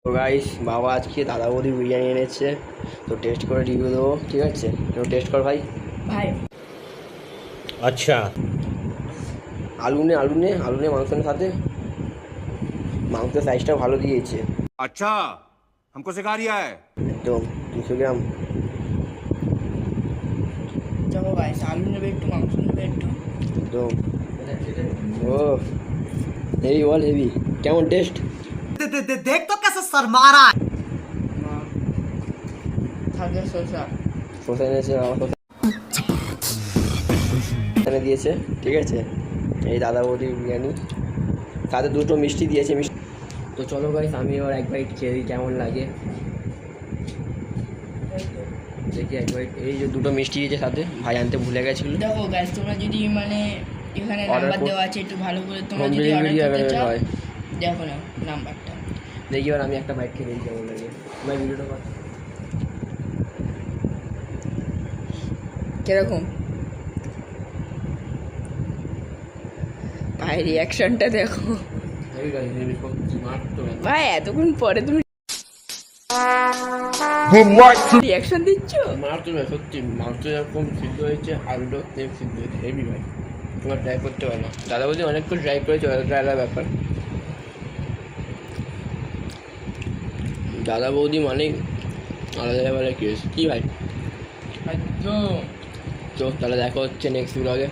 তো গাইস বাবা আজকে দাদা বৌদি বিরিয়ানি এনেছে, তো টেস্ট করে রিভিউ দেবো, ঠিক আছে? তো টেস্ট কর ভাই। ভাই আচ্ছা, আলু নে মাংসের সাথে, মাংসের সাইজটা ভালো দিয়েছে। अच्छा हमको सिखा रिया है। একদম 200 গ্রাম। দেখো গাইস, আলু নেবে একটু, মাংস নেবে একটু। একদম ও হেভি, বল হেভি। কেমন টেস্ট? देख तो कैसे शर्मा रहा है। থাকে শসা। শসা এনেছে বাবা, শসা এনে দিয়েছে, ঠিক আছে? এই দাদা বৌদি বিরিয়ানি, সাথে দুটো মিষ্টি দিয়েছে। মিষ্টি তো চলো গাইস, আমি এবার এক বাইট খেয়ে দিই, কেমন লাগে দেখি এক বাইট। এই যে দুটো মিষ্টি দিয়েছে সাথে, ভাই আনতে ভুলে গেছিল। দেখো গাইস, তোমরা যদি মানে এখানে Order নাম্বার কর- দেওয়া আছে, একটু ভালো করে তোমরা হোম যদি অর্ডার ডেলিভারি করতে চাও হয়। দেখো না নাম্বারটা। দেখি এবার আমি একটা বাইট খেয়ে দিই, কেমন লাগে। ভাই ভিডিওটা কর। কিরকম ভাই রিয়াকশনটা দেখো হেভি গাইস, হেভি সত্যি মারাত্মক। ভাই, এতক্ষণ পরে তুমি রিয়াকশন দিচ্ছ। মারাত্মক সত্যি, মাংস যেরকম সিদ্ধ হয়েছে, আলুটাও সেম সিদ্ধ হয়েছে, হেভি ভাই। তোমার ট্রাই করতে পারো, দাদা বৌদি অনেক করে ট্রাই করেছে, আলাদা আলাদা ব্যাপার। দাদা বৌদি মানেই আলাদা ব্যাপারে কেস, কি ভাই? একদম। তো তাহলে দেখা হচ্ছে নেক্সট ব্লগে।